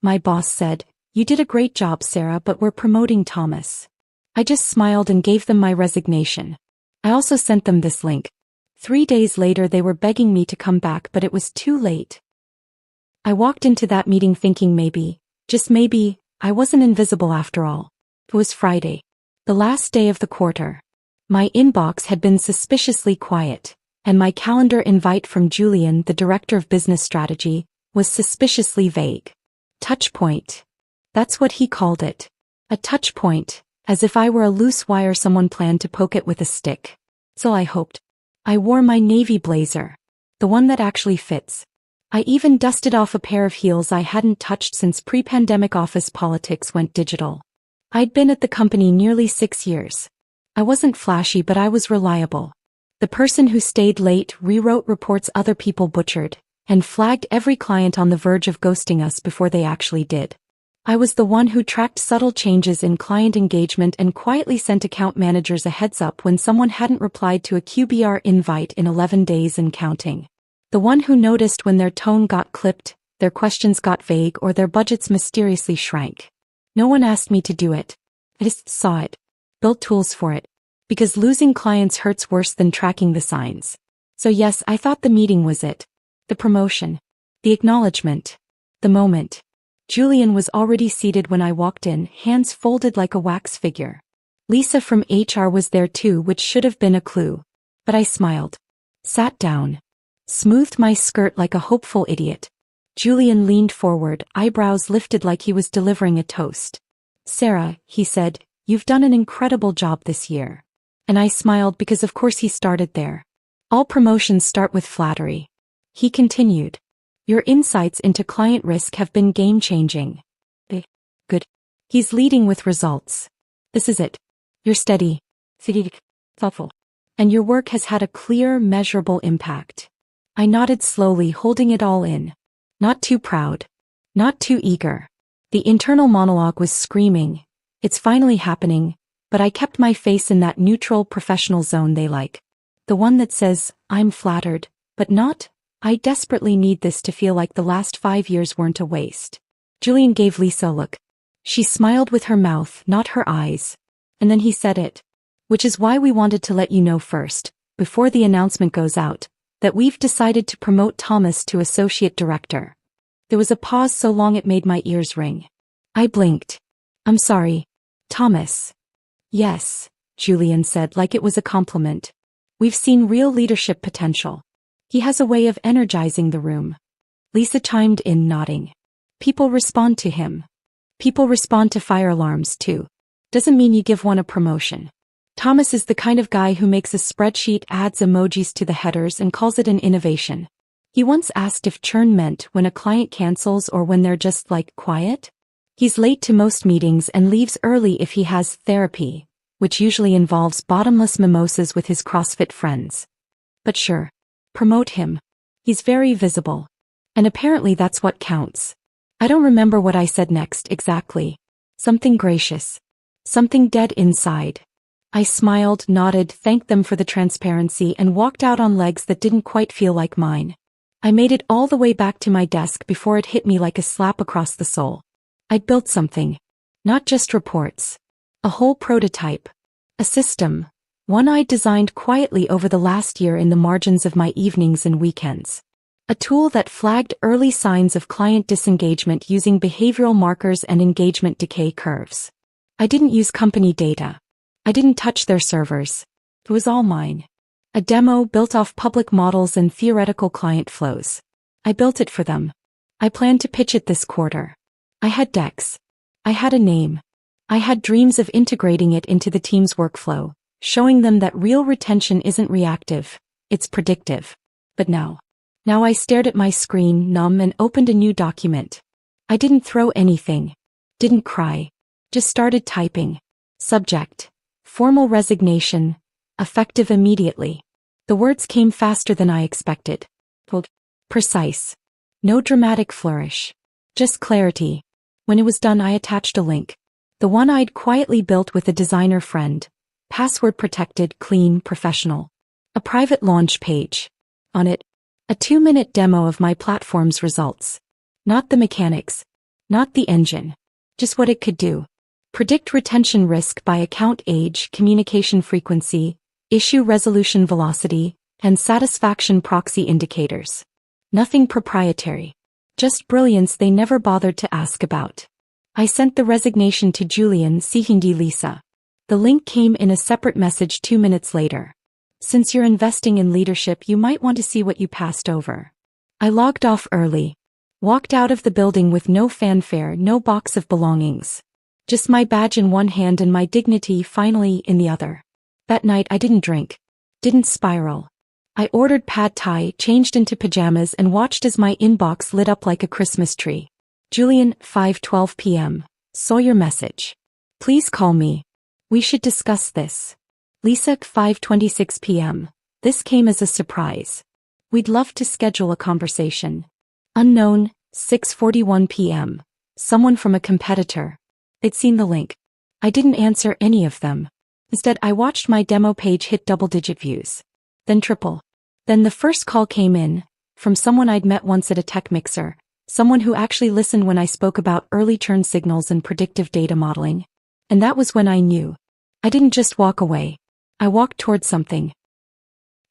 My boss said, "You did a great job, Sarah, but we're promoting Thomas." I just smiled and gave them my resignation. I also sent them this link. 3 days later they were begging me to come back, but it was too late. I walked into that meeting thinking maybe, just maybe, I wasn't invisible after all. It was Friday, the last day of the quarter. My inbox had been suspiciously quiet, and my calendar invite from Julian, the director of business strategy, was suspiciously vague. Touchpoint. That's what he called it. A touchpoint, as if I were a loose wire someone planned to poke it with a stick. So I hoped. I wore my navy blazer. The one that actually fits. I even dusted off a pair of heels I hadn't touched since pre-pandemic office politics went digital. I'd been at the company nearly 6 years. I wasn't flashy, but I was reliable. The person who stayed late, rewrote reports other people butchered, and flagged every client on the verge of ghosting us before they actually did. I was the one who tracked subtle changes in client engagement and quietly sent account managers a heads up when someone hadn't replied to a QBR invite in 11 days and counting. The one who noticed when their tone got clipped, their questions got vague, or their budgets mysteriously shrank. No one asked me to do it. I just saw it. Built tools for it. Because losing clients hurts worse than tracking the signs. So yes, I thought the meeting was it. The promotion. The acknowledgement. The moment. Julian was already seated when I walked in, hands folded like a wax figure. Lisa from HR was there too, which should have been a clue. But I smiled. Sat down. Smoothed my skirt like a hopeful idiot. Julian leaned forward, eyebrows lifted like he was delivering a toast. "Sarah," he said, "you've done an incredible job this year." And I smiled because of course he started there. All promotions start with flattery. He continued. "Your insights into client risk have been game-changing." Good. He's leading with results. This is it. You're steady. Thoughtful. And your work has had a clear, measurable impact. I nodded slowly, holding it all in. Not too proud. Not too eager. The internal monologue was screaming. It's finally happening, but I kept my face in that neutral professional zone they like. The one that says, I'm flattered, but not, I desperately need this to feel like the last 5 years weren't a waste. Julian gave Lisa a look. She smiled with her mouth, not her eyes. And then he said it. Which is why we wanted to let you know first, before the announcement goes out, that we've decided to promote Thomas to associate director. There was a pause so long it made my ears ring. I blinked. I'm sorry. Thomas. Yes, Julian said like it was a compliment. We've seen real leadership potential. He has a way of energizing the room. Lisa chimed in, nodding. People respond to him. People respond to fire alarms too. Doesn't mean you give one a promotion. Thomas is the kind of guy who makes a spreadsheet, adds emojis to the headers and calls it an innovation. He once asked if churn meant when a client cancels or when they're just like quiet. He's late to most meetings and leaves early if he has therapy, which usually involves bottomless mimosas with his CrossFit friends. But sure. Promote him. He's very visible. And apparently that's what counts. I don't remember what I said next exactly. Something gracious. Something dead inside. I smiled, nodded, thanked them for the transparency and walked out on legs that didn't quite feel like mine. I made it all the way back to my desk before it hit me like a slap across the soul. I'd built something. Not just reports. A whole prototype. A system. One I'd designed quietly over the last year in the margins of my evenings and weekends. A tool that flagged early signs of client disengagement using behavioral markers and engagement decay curves. I didn't use company data. I didn't touch their servers. It was all mine. A demo built off public models and theoretical client flows. I built it for them. I planned to pitch it this quarter. I had decks. I had a name. I had dreams of integrating it into the team's workflow, showing them that real retention isn't reactive, it's predictive. But now I stared at my screen, numb, and opened a new document. I didn't throw anything. Didn't cry. Just started typing. Subject. Formal resignation. Effective immediately. The words came faster than I expected. Precise. No dramatic flourish. Just clarity. When it was done, I attached a link. The one I'd quietly built with a designer friend. Password protected, clean, professional. A private launch page. On it, a 2-minute demo of my platform's results. Not the mechanics. Not the engine. Just what it could do. Predict retention risk by account age, communication frequency, issue resolution velocity, and satisfaction proxy indicators. Nothing proprietary. Just brilliance they never bothered to ask about. I sent the resignation to Julian, Sihindi Lisa. The link came in a separate message 2 minutes later. Since you're investing in leadership, you might want to see what you passed over. I logged off early. Walked out of the building with no fanfare, no box of belongings. Just my badge in one hand and my dignity finally in the other. That night I didn't drink. Didn't spiral. I ordered pad thai, changed into pajamas and watched as my inbox lit up like a Christmas tree. Julian, 5:12 p.m. Saw your message. Please call me. We should discuss this. Lisa, 5:26 p.m. This came as a surprise. We'd love to schedule a conversation. Unknown, 6:41 p.m. Someone from a competitor. They'd seen the link. I didn't answer any of them. Instead, I watched my demo page hit double-digit views. Then triple. Then the first call came in, from someone I'd met once at a tech mixer, someone who actually listened when I spoke about early churn signals and predictive data modeling. And that was when I knew. I didn't just walk away. I walked towards something.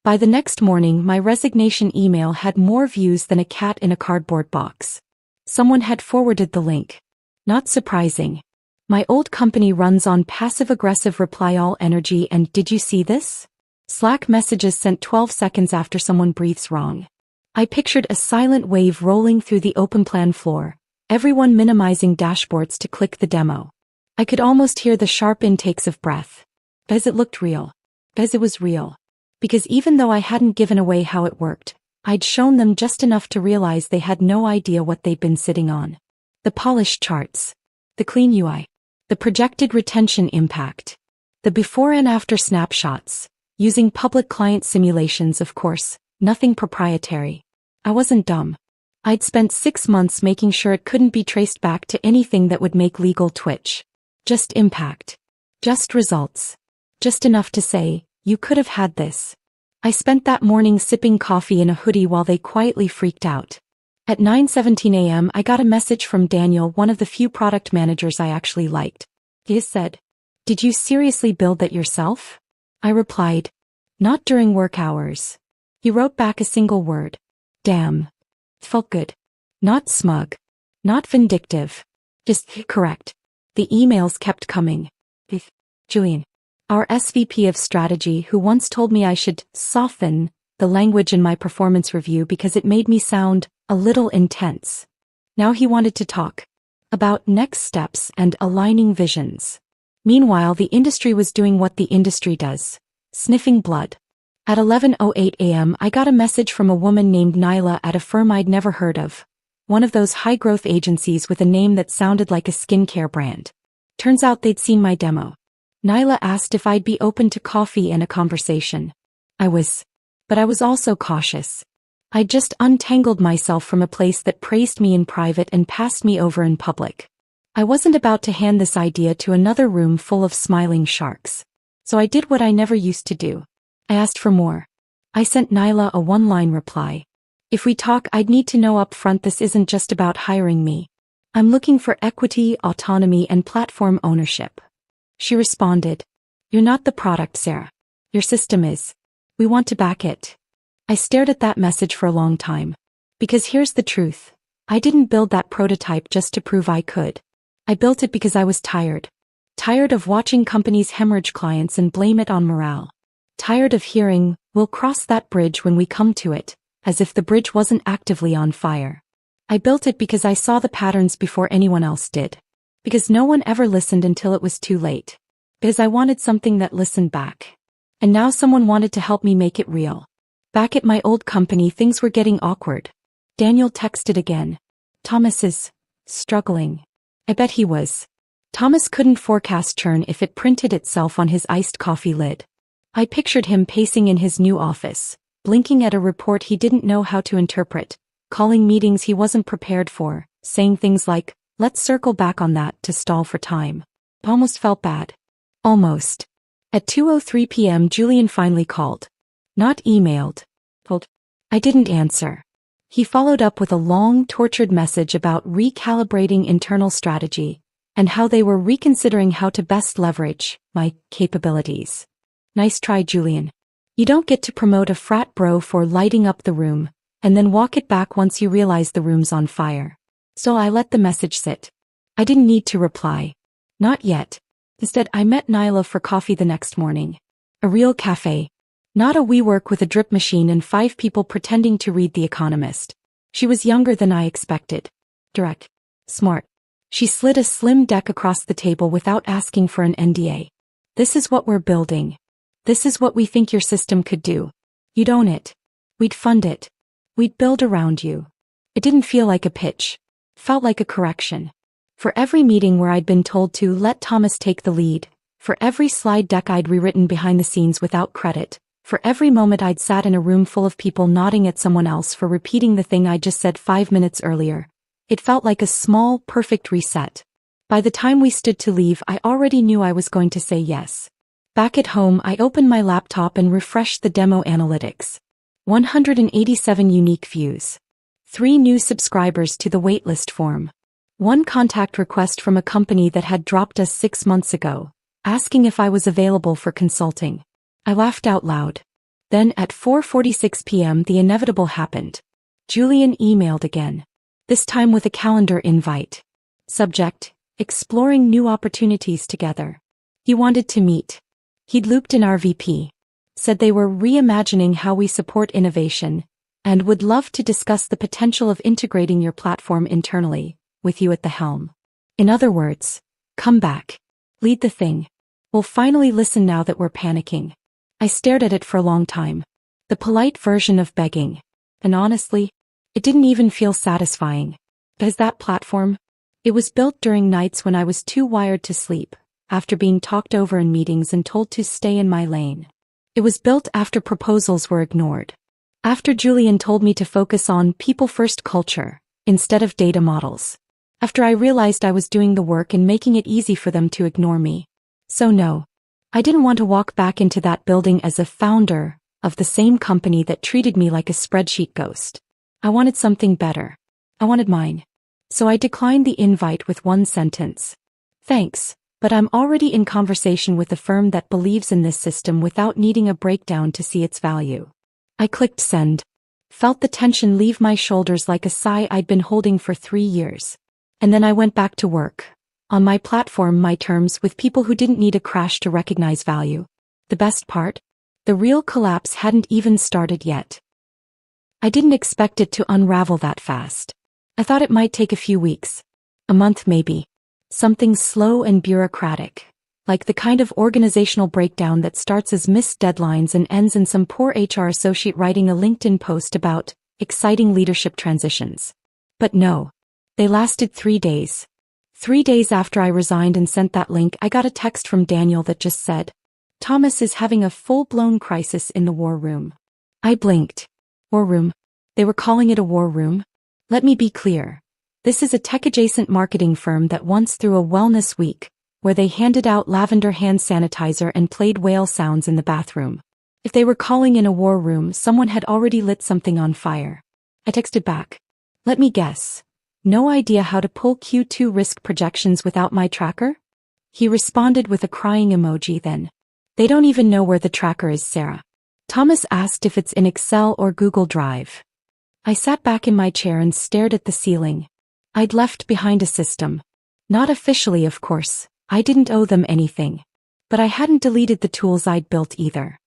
By the next morning, my resignation email had more views than a cat in a cardboard box. Someone had forwarded the link. Not surprising. My old company runs on passive-aggressive reply all energy and did you see this? Slack messages sent 12 seconds after someone breathes wrong. I pictured a silent wave rolling through the open plan floor, everyone minimizing dashboards to click the demo. I could almost hear the sharp intakes of breath. Because it looked real. Because it was real. Because even though I hadn't given away how it worked, I'd shown them just enough to realize they had no idea what they'd been sitting on. The polished charts. The clean UI. The projected retention impact. The before and after snapshots. Using public client simulations, of course, nothing proprietary. I wasn't dumb. I'd spent 6 months making sure it couldn't be traced back to anything that would make legal twitch. Just impact. Just results. Just enough to say, you could have had this. I spent that morning sipping coffee in a hoodie while they quietly freaked out. At 9:17 a.m. I got a message from Daniel, one of the few product managers I actually liked. He said, "Did you seriously build that yourself?" I replied, "Not during work hours." He wrote back a single word. Damn. It felt good. Not smug. Not vindictive. Just correct. The emails kept coming. Julian, our SVP of strategy, who once told me I should soften the language in my performance review because it made me sound a little intense. Now he wanted to talk about next steps and aligning visions. Meanwhile, the industry was doing what the industry does, sniffing blood. At 11:08 a.m. I got a message from a woman named Nyla at a firm I'd never heard of, one of those high-growth agencies with a name that sounded like a skincare brand. Turns out they'd seen my demo. Nyla asked if I'd be open to coffee and a conversation. I was. But I was also cautious. I'd just untangled myself from a place that praised me in private and passed me over in public. I wasn't about to hand this idea to another room full of smiling sharks. So I did what I never used to do. I asked for more. I sent Nyla a one-line reply. If we talk, I'd need to know up front this isn't just about hiring me. I'm looking for equity, autonomy, and platform ownership. She responded, "You're not the product, Sarah. Your system is. We want to back it." I stared at that message for a long time. Because here's the truth. I didn't build that prototype just to prove I could. I built it because I was tired. Tired of watching companies hemorrhage clients and blame it on morale. Tired of hearing, "We'll cross that bridge when we come to it," as if the bridge wasn't actively on fire. I built it because I saw the patterns before anyone else did. Because no one ever listened until it was too late. Because I wanted something that listened back. And now someone wanted to help me make it real. Back at my old company, things were getting awkward. Daniel texted again. "Thomas is struggling." I bet he was. Thomas couldn't forecast churn if it printed itself on his iced coffee lid. I pictured him pacing in his new office, blinking at a report he didn't know how to interpret, calling meetings he wasn't prepared for, saying things like, "Let's circle back on that," to stall for time. I almost felt bad. Almost. At 2:03 p.m. Julian finally called. Not emailed. Told. I didn't answer. He followed up with a long, tortured message about recalibrating internal strategy and how they were reconsidering how to best leverage my capabilities. Nice try, Julian. You don't get to promote a frat bro for lighting up the room and then walk it back once you realize the room's on fire. So I let the message sit. I didn't need to reply. Not yet. Instead, I met Nyla for coffee the next morning. A real cafe. Not a WeWork with a drip machine and 5 people pretending to read The Economist. She was younger than I expected. Direct. Smart. She slid a slim deck across the table without asking for an NDA. This is what we're building. This is what we think your system could do. You'd own it. We'd fund it. We'd build around you. It didn't feel like a pitch. It felt like a correction. For every meeting where I'd been told to let Thomas take the lead, for every slide deck I'd rewritten behind the scenes without credit, for every moment I'd sat in a room full of people nodding at someone else for repeating the thing I just said 5 minutes earlier, it felt like a small, perfect reset. By the time we stood to leave, I already knew I was going to say yes. Back at home, I opened my laptop and refreshed the demo analytics. 187 unique views. 3 new subscribers to the waitlist form. 1 contact request from a company that had dropped us 6 months ago, asking if I was available for consulting. I laughed out loud. Then at 4:46 p.m. the inevitable happened. Julian emailed again. This time with a calendar invite. Subject: exploring new opportunities together. He wanted to meet. He'd looped in our VP. Said they were reimagining how we support innovation, and would love to discuss the potential of integrating your platform internally, with you at the helm. In other words, come back. Lead the thing. We'll finally listen now that we're panicking. I stared at it for a long time. The polite version of begging. And honestly, it didn't even feel satisfying. Because that platform? It was built during nights when I was too wired to sleep, after being talked over in meetings and told to stay in my lane. It was built after proposals were ignored. After Julian told me to focus on people-first culture, instead of data models. After I realized I was doing the work and making it easy for them to ignore me. So no, I didn't want to walk back into that building as a founder of the same company that treated me like a spreadsheet ghost. I wanted something better. I wanted mine. So I declined the invite with 1 sentence. Thanks, but I'm already in conversation with a firm that believes in this system without needing a breakdown to see its value. I clicked send. Felt the tension leave my shoulders like a sigh I'd been holding for 3 years. And then I went back to work. On my platform, my terms, with people who didn't need a crash to recognize value. The best part? The real collapse hadn't even started yet. I didn't expect it to unravel that fast. I thought it might take a few weeks. A month maybe. Something slow and bureaucratic. Like the kind of organizational breakdown that starts as missed deadlines and ends in some poor HR associate writing a LinkedIn post about exciting leadership transitions. But no. They lasted 3 days. 3 days after I resigned and sent that link, I got a text from Daniel that just said, Thomas is having a full-blown crisis in the war room. I blinked. War room? They were calling it a war room? Let me be clear. This is a tech-adjacent marketing firm that once threw a wellness week, where they handed out lavender hand sanitizer and played whale sounds in the bathroom. If they were calling in a war room, someone had already lit something on fire. I texted back. Let me guess. No idea how to pull Q2 risk projections without my tracker? He responded with a crying emoji then. They don't even know where the tracker is, Sarah. Thomas asked if it's in Excel or Google Drive. I sat back in my chair and stared at the ceiling. I'd left behind a system. Not officially, of course. I didn't owe them anything. But I hadn't deleted the tools I'd built either.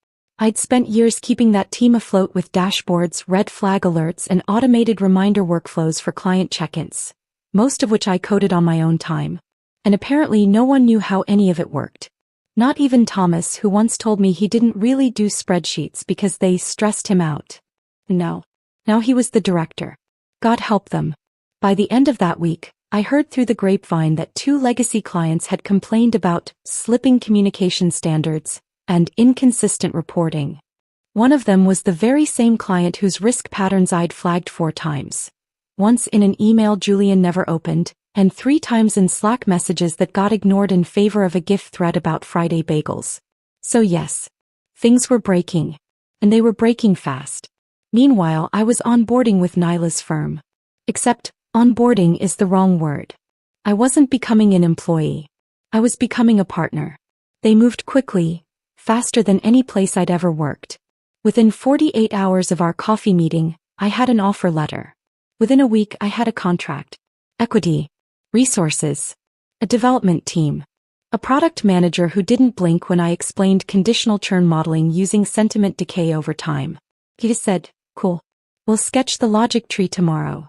I'd spent years keeping that team afloat with dashboards, red flag alerts, and automated reminder workflows for client check-ins, most of which I coded on my own time. And apparently no one knew how any of it worked. Not even Thomas, who once told me he didn't really do spreadsheets because they stressed him out. No. Now he was the director. God help them. By the end of that week, I heard through the grapevine that 2 legacy clients had complained about slipping communication standards and inconsistent reporting. One of them was the very same client whose risk patterns I'd flagged 4 times. Once in an email Julian never opened, and 3 times in Slack messages that got ignored in favor of a GIF thread about Friday bagels. So yes, things were breaking. And they were breaking fast. Meanwhile, I was onboarding with Nyla's firm. Except, onboarding is the wrong word. I wasn't becoming an employee. I was becoming a partner. They moved quickly, faster than any place I'd ever worked. Within 48 hours of our coffee meeting, I had an offer letter. Within a week, I had a contract. Equity. Resources. A development team. A product manager who didn't blink when I explained conditional churn modeling using sentiment decay over time. He just said, "Cool. We'll sketch the logic tree tomorrow."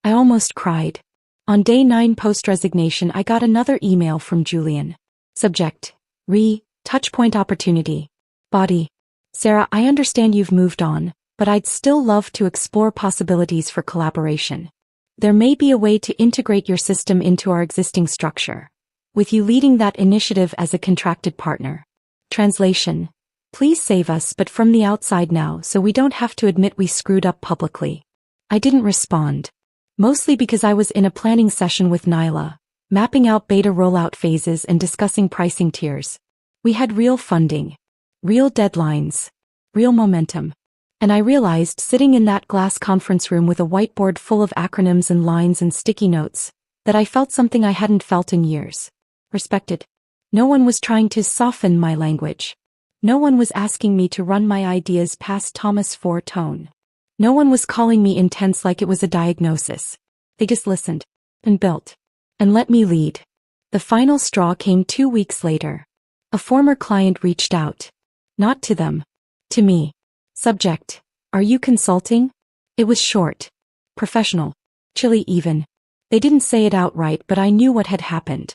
I almost cried. On day 9 post-resignation, I got another email from Julian. Subject. Touchpoint opportunity. Body. Sarah, I understand you've moved on, but I'd still love to explore possibilities for collaboration. There may be a way to integrate your system into our existing structure, with you leading that initiative as a contracted partner. Translation. Please save us, but from the outside now, so we don't have to admit we screwed up publicly. I didn't respond. Mostly because I was in a planning session with Nyla, mapping out beta rollout phases and discussing pricing tiers. We had real funding, real deadlines, real momentum. And I realized, sitting in that glass conference room with a whiteboard full of acronyms and lines and sticky notes, that I felt something I hadn't felt in years. Respected. No one was trying to soften my language. No one was asking me to run my ideas past Thomas 4 tone. No one was calling me intense like it was a diagnosis. They just listened, and built, and let me lead. The final straw came 2 weeks later. A former client reached out. Not to them. To me. Subject. Are you consulting? It was short. Professional. Chilly even. They didn't say it outright, but I knew what had happened.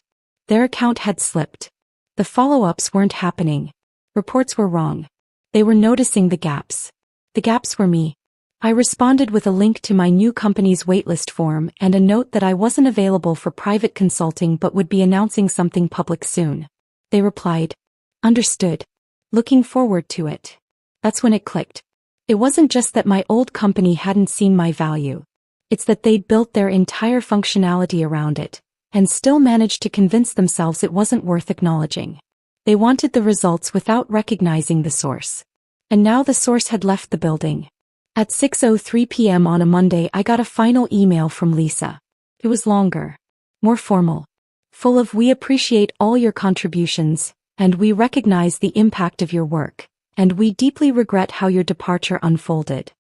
Their account had slipped. The follow-ups weren't happening. Reports were wrong. They were noticing the gaps. The gaps were me. I responded with a link to my new company's waitlist form and a note that I wasn't available for private consulting but would be announcing something public soon. They replied, "Understood. Looking forward to it." That's when it clicked. It wasn't just that my old company hadn't seen my value. It's that they'd built their entire functionality around it, and still managed to convince themselves it wasn't worth acknowledging. They wanted the results without recognizing the source. And now the source had left the building. At 6:03 p.m. on a Monday, I got a final email from Lisa. It was longer, more formal, full of "We appreciate all your contributions, and we recognize the impact of your work, and we deeply regret how your departure unfolded."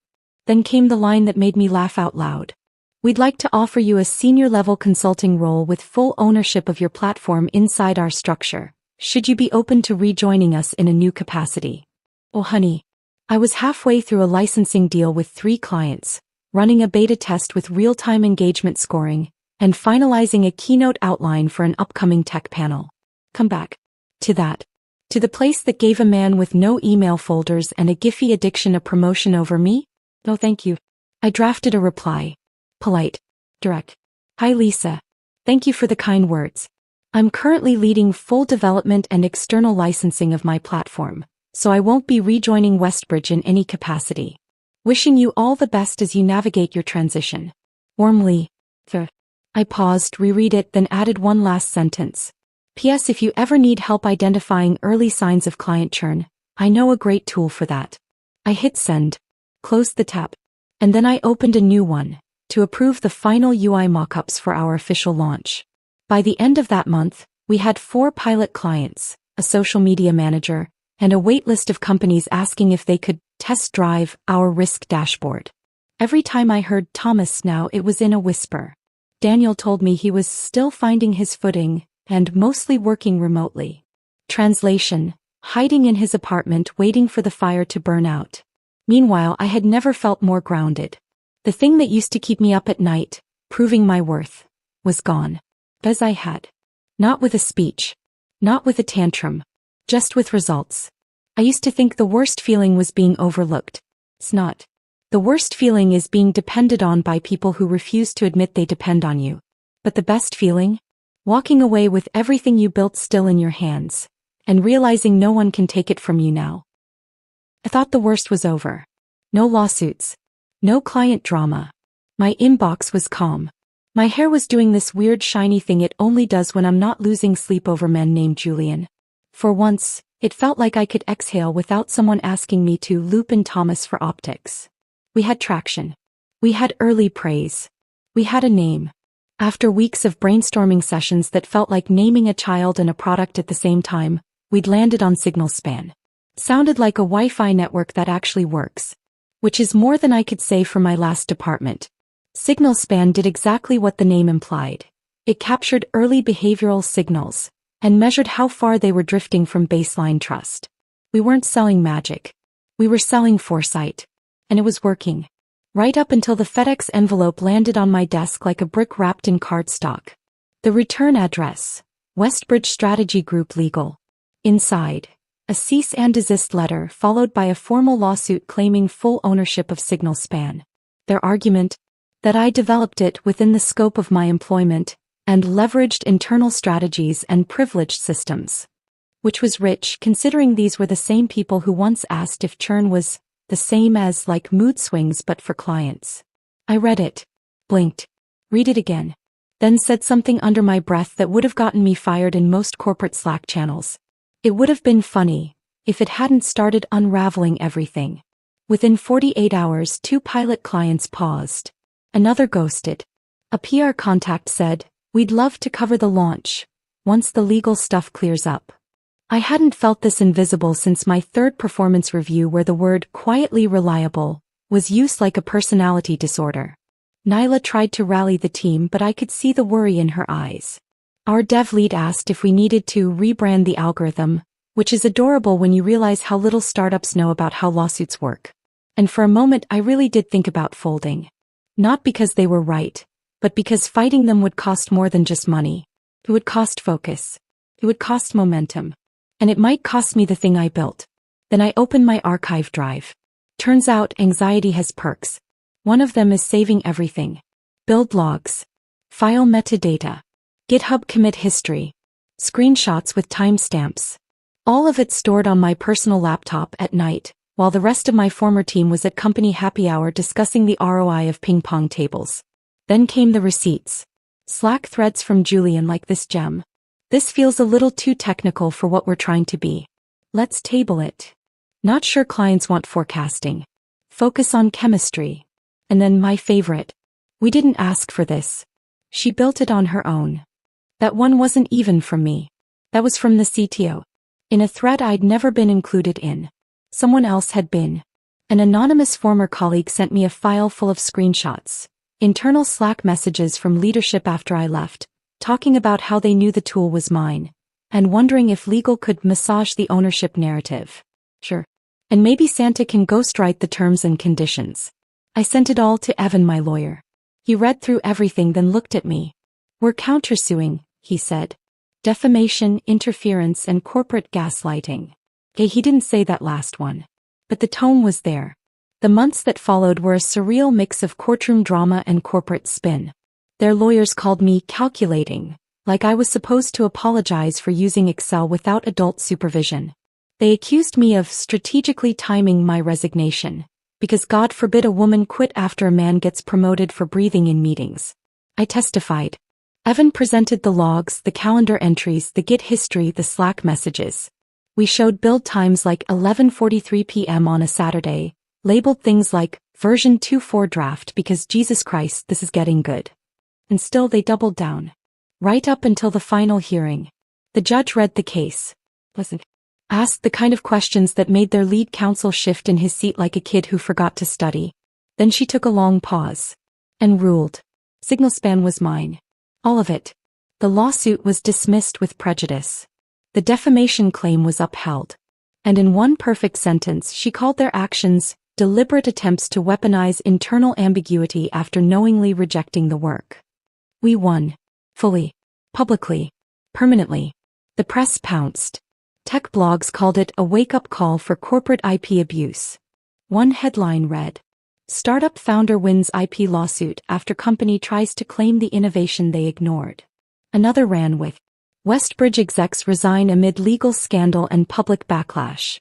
Then came the line that made me laugh out loud. "We'd like to offer you a senior-level consulting role with full ownership of your platform inside our structure. Should you be open to rejoining us in a new capacity?" Oh honey. I was halfway through a licensing deal with 3 clients, running a beta test with real-time engagement scoring, and finalizing a keynote outline for an upcoming tech panel. Come back. To that. To the place that gave a man with no email folders and a Giphy addiction a promotion over me? No thank you. I drafted a reply. Polite. Direct. "Hi Lisa. Thank you for the kind words. I'm currently leading full development and external licensing of my platform, so I won't be rejoining Westbridge in any capacity. Wishing you all the best as you navigate your transition. Warmly, the." I paused, reread it, then added one last sentence. "P.S. If you ever need help identifying early signs of client churn, I know a great tool for that." I hit send, closed the tab, and then I opened a new one, to approve the final UI mockups for our official launch. By the end of that month, we had 4 pilot clients, a social media manager, and a waitlist of companies asking if they could test drive our risk dashboard. Every time I heard Thomas now, it was in a whisper. Daniel told me he was still finding his footing, and mostly working remotely. Translation: hiding in his apartment waiting for the fire to burn out. Meanwhile, I had never felt more grounded. The thing that used to keep me up at night, proving my worth, was gone. As I had. Not with a speech. Not with a tantrum. Just with results. I used to think the worst feeling was being overlooked. It's not. The worst feeling is being depended on by people who refuse to admit they depend on you. But the best feeling? Walking away with everything you built still in your hands, and realizing no one can take it from you now. I thought the worst was over. No lawsuits. No client drama. My inbox was calm. My hair was doing this weird shiny thing it only does when I'm not losing sleep over men named Julian. For once, it felt like I could exhale without someone asking me to loop in Thomas for optics. We had traction. We had early praise. We had a name. After weeks of brainstorming sessions that felt like naming a child and a product at the same time, we'd landed on SignalSpan. Sounded like a Wi-Fi network that actually works. Which is more than I could say for my last department. SignalSpan did exactly what the name implied. It captured early behavioral signals and measured how far they were drifting from baseline trust. We weren't selling magic. We were selling foresight. And it was working. Right up until the FedEx envelope landed on my desk like a brick wrapped in cardstock. The return address, Westbridge Strategy Group Legal. Inside, a cease and desist letter followed by a formal lawsuit claiming full ownership of SignalSpan. Their argument? That I developed it within the scope of my employment and leveraged internal strategies and privileged systems. Which was rich considering these were the same people who once asked if churn was the same as like mood swings but for clients. I read it, blinked, read it again, then said something under my breath that would have gotten me fired in most corporate Slack channels. It would have been funny if it hadn't started unraveling everything. Within 48 hours, 2 pilot clients paused. Another ghosted. A PR contact said, "We'd love to cover the launch once the legal stuff clears up." I hadn't felt this invisible since my 3rd performance review where the word quietly reliable was used like a personality disorder. Nyla tried to rally the team but I could see the worry in her eyes. Our dev lead asked if we needed to rebrand the algorithm, which is adorable when you realize how little startups know about how lawsuits work. And for a moment I really did think about folding. Not because they were right, but because fighting them would cost more than just money. It would cost focus. It would cost momentum. And it might cost me the thing I built. Then I opened my archive drive. Turns out anxiety has perks. One of them is saving everything. Build logs. File metadata. GitHub commit history. Screenshots with timestamps. All of it stored on my personal laptop at night, while the rest of my former team was at company happy hour discussing the ROI of ping pong tables. Then came the receipts. Slack threads from Julian like this gem. This feels a little too technical for what we're trying to be. Let's table it. Not sure clients want forecasting. Focus on chemistry. And then my favorite. We didn't ask for this. She built it on her own. That one wasn't even from me. That was from the CTO. In a thread I'd never been included in. Someone else had been. An anonymous former colleague sent me a file full of screenshots. Internal Slack messages from leadership after I left, talking about how they knew the tool was mine, and wondering if legal could massage the ownership narrative. Sure. And maybe Santa can ghostwrite the terms and conditions. I sent it all to Evan, my lawyer. He read through everything then looked at me. "We're countersuing," he said. "Defamation, interference, and corporate gaslighting." Okay, he didn't say that last one. But the tone was there. The months that followed were a surreal mix of courtroom drama and corporate spin. Their lawyers called me calculating, like I was supposed to apologize for using Excel without adult supervision. They accused me of strategically timing my resignation, because God forbid a woman quit after a man gets promoted for breathing in meetings. I testified. Evan presented the logs, the calendar entries, the Git history, the Slack messages. We showed build times like 11:43 p.m. on a Saturday, labeled things like version 2.4 draft because Jesus Christ, this is getting good. And still they doubled down. Right up until the final hearing. The judge read the case. Asked the kind of questions that made their lead counsel shift in his seat like a kid who forgot to study. Then she took a long pause. And ruled. SignalSpan was mine. All of it. The lawsuit was dismissed with prejudice. The defamation claim was upheld. And in one perfect sentence she called their actions deliberate attempts to weaponize internal ambiguity after knowingly rejecting the work. We won. Fully. Publicly. Permanently. The press pounced. Tech blogs called it a wake-up call for corporate IP abuse. One headline read, "Startup founder wins IP lawsuit after company tries to claim the innovation they ignored." Another ran with, "Westbridge execs resign amid legal scandal and public backlash."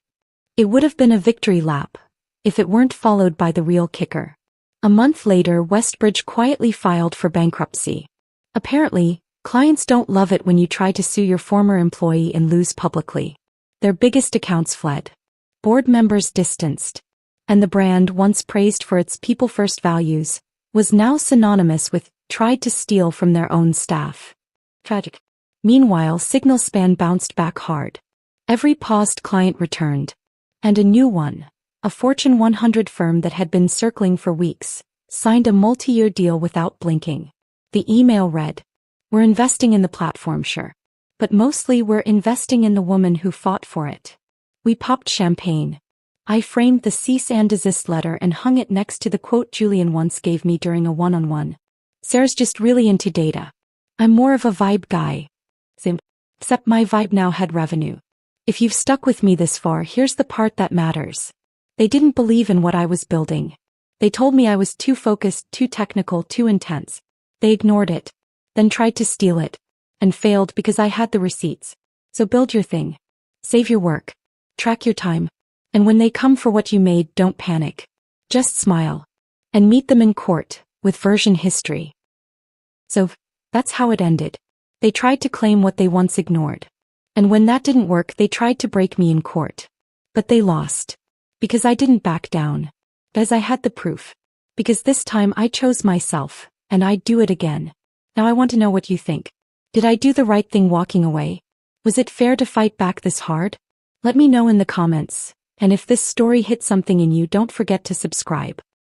It would have been a victory lap if it weren't followed by the real kicker. A month later, Westbridge quietly filed for bankruptcy. Apparently, clients don't love it when you try to sue your former employee and lose publicly. Their biggest accounts fled. Board members distanced. And the brand, once praised for its people-first values, was now synonymous with tried to steal from their own staff. Tragic. Meanwhile, SignalSpan bounced back hard. Every paused client returned. And a new one, a Fortune 100 firm that had been circling for weeks, signed a multi-year deal without blinking. The email read, "We're investing in the platform, sure. But mostly we're investing in the woman who fought for it." We popped champagne. I framed the cease and desist letter and hung it next to the quote Julian once gave me during a one-on-one. "Sarah's just really into data. I'm more of a vibe guy." Except my vibe now had revenue. If you've stuck with me this far, here's the part that matters. They didn't believe in what I was building. They told me I was too focused, too technical, too intense. They ignored it, then tried to steal it, and failed because I had the receipts. So build your thing. Save your work. Track your time. And when they come for what you made, don't panic. Just smile. And meet them in court, with version history. So, that's how it ended. They tried to claim what they once ignored. And when that didn't work, they tried to break me in court. But they lost. Because I didn't back down. Because I had the proof. Because this time I chose myself, and I'd do it again. Now I want to know what you think. Did I do the right thing walking away? Was it fair to fight back this hard? Let me know in the comments. And if this story hit something in you, don't forget to subscribe.